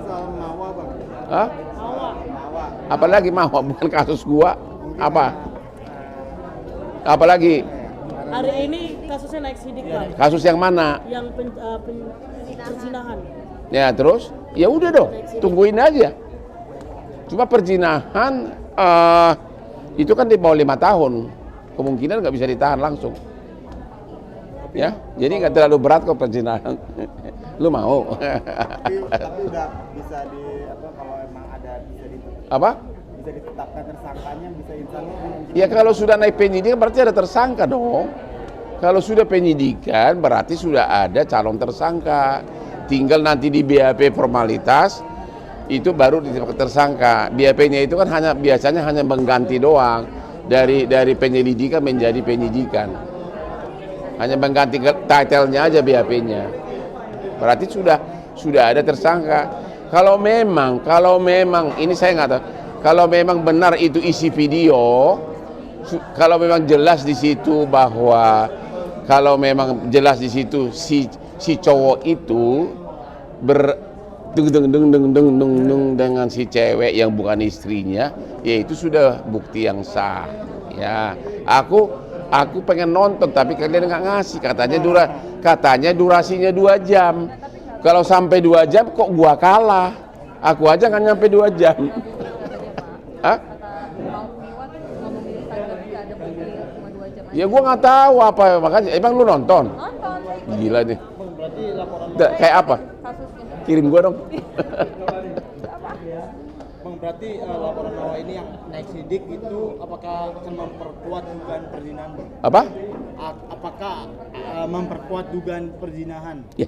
soal Mawa, Bang. Hah? Mawa. Apalagi Mawa, bukan kasus gua. Apa? Apalagi? Hari ini kasusnya naik sidik, Bang. Kasus yang mana? Yang perzinahan. Ya terus? Ya udah dong, tungguin aja. Cuma perzinahan itu kan di bawah 5 tahun, kemungkinan nggak bisa ditahan langsung. Ya, jadi nggak terlalu berat kok perzinahan. Lu mau? Tapi udah bisa kalau emang ada Apa? bisa ditetapkan tersangkanya, bisa insan. Ya kalau sudah naik penyidikan berarti ada tersangka dong. Kalau sudah penyidikan berarti sudah ada calon tersangka. Tinggal nanti di BAP formalitas itu baru ditetapkan tersangka. BAP-nya itu kan biasanya hanya mengganti doang dari penyelidikan menjadi penyidikan. Hanya mengganti title-nya aja BAP-nya. Berarti sudah ada tersangka. Kalau memang ini saya nggak tahu. Kalau memang benar itu isi video, kalau memang jelas di situ bahwa kalau memang jelas di situ si cowok itu dengan si cewek yang bukan istrinya, ya itu sudah bukti yang sah. Ya, aku pengen nonton tapi kalian nggak ngasih, katanya durasinya 2 jam. Kalau sampai 2 jam kok gua kalah, aku aja nggak nyampe 2 jam. Hah? Ya gua nggak tahu apa, makanya emang lu nonton? Gila nih. Berarti laporan Kayak apa? Kirim gua dong. Bang, berarti laporan Mawa ini yang naik sidik itu apakah akan memperkuat dugaan perzinahan, Bang? Apa? Apakah memperkuat dugaan perzinahan? Ya.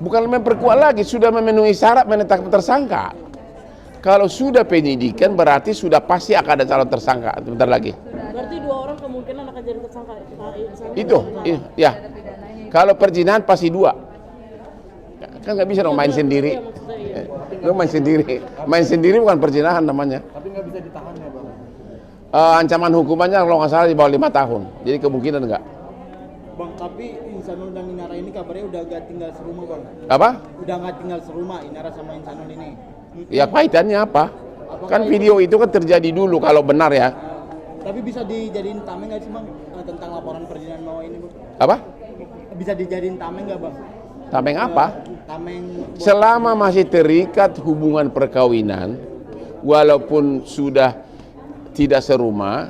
Bukan memperkuat lagi, sudah memenuhi syarat menetapkan tersangka. Kalau sudah penyidikan berarti sudah pasti akan ada calon tersangka sebentar lagi. Berarti 2 orang kemungkinan akan jadi tersangka. Itu, ya. Kalau perzinahan pasti 2. Kan nggak bisa dong main sendiri. Lu main sendiri bukan perzinahan namanya. Tapi nggak bisa ditahan ya, Bang? Ancaman hukumannya kalau nggak salah di bawah 5 tahun. Jadi kemungkinan enggak. Bang, tapi Insanul dan Inara ini kabarnya udah gak tinggal serumah, Bang. Apa? Udah nggak tinggal serumah Inara sama Insanul ini. Ya kaitannya apa? Kan video itu kan terjadi dulu kalau benar ya. Tapi bisa dijadiin tameng nggak sih, Bang, tentang laporan perzinahan Mawa ini, Bang? Apa? Bisa dijadiin tameng nggak, Bang? Tameng apa? Tameng. Selama masih terikat hubungan perkawinan, walaupun sudah tidak serumah,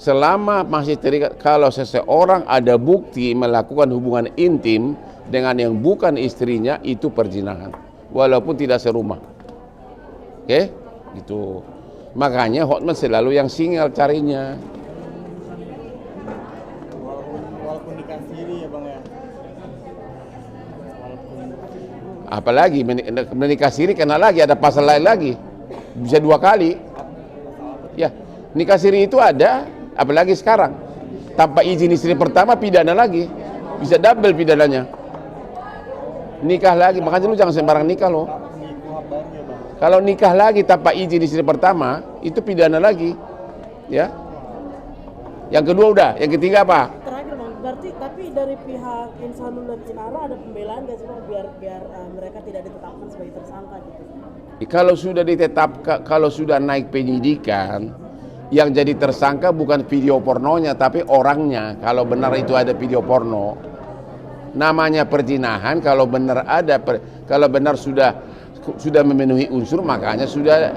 selama masih terikat, kalau seseorang ada bukti melakukan hubungan intim dengan yang bukan istrinya, itu perzinahan, walaupun tidak serumah. Oke? Gitu. Makanya Hotman selalu yang single carinya. Walaupun nikah siri ya, Bang ya. Apalagi menikah siri kena lagi, ada pasal lain lagi, bisa 2 kali. Ya, nikah siri itu ada, apalagi sekarang tanpa izin istri pertama pidana lagi, bisa double pidananya. Nikah lagi, makanya lu jangan sembarang nikah loh. Kalau nikah lagi tanpa izin istri pertama itu pidana lagi, ya. Yang kedua udah, yang ketiga apa? Terakhir, Bang, berarti tapi dari pihak Insanul dan Inara ada pembelaan nggak sih, Bang, biar mereka tidak ditetapkan sebagai tersangka gitu? Kalau sudah ditetapkan, kalau sudah naik penyidikan, yang jadi tersangka bukan video pornonya tapi orangnya. Kalau benar itu ada video porno, namanya perzinahan. Kalau benar ada, kalau benar sudah memenuhi unsur, makanya sudah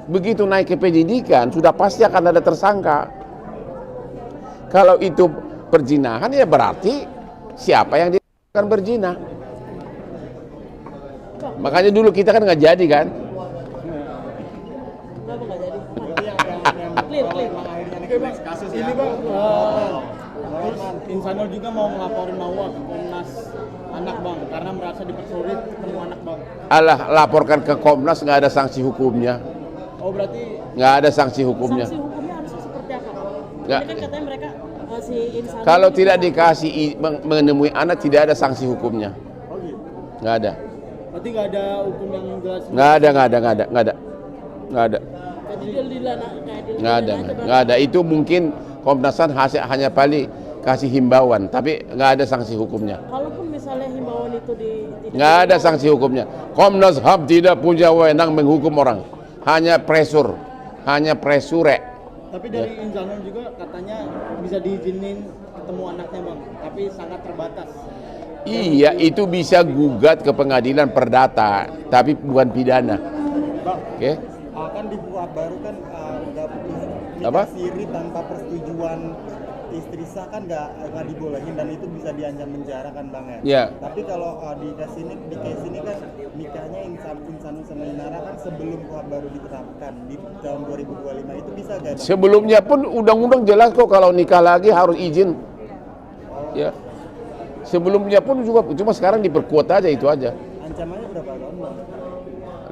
begitu naik ke penyidikan sudah pasti akan ada tersangka. Kalau itu perzinahan ya berarti siapa yang akan berzina. Makanya dulu kita kan nggak jadi kan. Kenapa nggak jadi? Clear. Oke, Bang, kasus ini, Bang. Insanul juga mau ngelaporin Mawa ke Komnas Anak, Bang, karena merasa dipersulit ketemu anak, Bang. Alah, laporkan ke Komnas, nggak ada sanksi hukumnya. Oh, berarti Nggak ada sanksi hukumnya. Sanksi hukumnya harusnya seperti apa, Bang? Nggak. Ini kan katanya mereka si Insanul Kalau ini tidak bisa- dikasih menemui anak, tidak ada sanksi hukumnya. oh gitu. Nggak ada. Berarti nggak ada hukum yang jelas. Nggak ada. Jadi deal-dealan kayak deal-dealan Nggak ada. aja, Bang. Nggak ada. Itu mungkin Komnas HAM hanya paling kasih himbauan, tapi nggak ada sanksi hukumnya. Kalaupun misalnya himbauan itu itu Nggak ada sanksi hukumnya. Komnas HAM tidak punya wewenang menghukum orang, hanya presur, hanya presure. Tapi dari Insanul juga katanya bisa diizinin ketemu anaknya bang, tapi sangat terbatas. Iya, itu bisa gugat ke pengadilan perdata, tapi bukan pidana. Bang, Oke? kan di Kuhap baru kan nggak Apa? nikah siri tanpa persetujuan istri sah kan nggak dibolehin dan itu bisa diancam penjara kan bang ya. Ya. Tapi kalau di case ini kan nikahnya Insanul sama Inara kan sebelum Kuhap baru ditetapkan di tahun 2025 itu bisa gak? Bang? Sebelumnya pun undang-undang jelas kok kalau nikah lagi harus izin. Ya. Sebelumnya pun juga, cuma sekarang diperkuat aja itu aja. Ancamannya berapa tahun bang?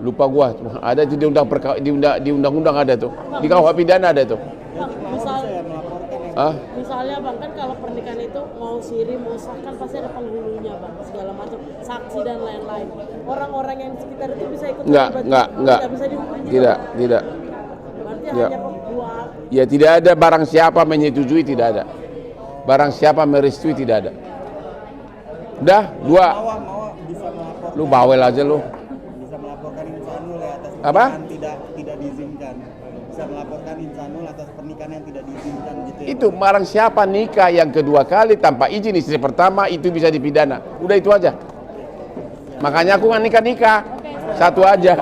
Lupa gua, cuma ada itu di undang-undang ada tuh. Di KUH pidana ada tuh. Bang, misal, Saya melaporkan yang Ah, misalnya bang kan kalau pernikahan itu mau siri mau sah kan pasti ada penghulunya bang, segala macam saksi dan lain-lain. Orang-orang yang sekitar itu bisa ikut enggak. tidak bisa dihukum juga, Tidak, Bang? tidak. Berarti Ya. hanya dua. Ya tidak ada barang siapa menyetujui, tidak ada. Barang siapa merestui, tidak ada. Udah, dua. Mawar bisa melaporkan. Lu bawel aja lu. Bisa melaporkan Insanul ya atas Apa? pernikahan tidak diizinkan. Bisa melaporkan Insanul atas pernikahan yang tidak diizinkan gitu ya. Itu barang siapa nikah yang kedua kali tanpa izin istri pertama itu bisa dipidana. Udah itu aja. Makanya aku nggak nikah-nikah. Satu aja.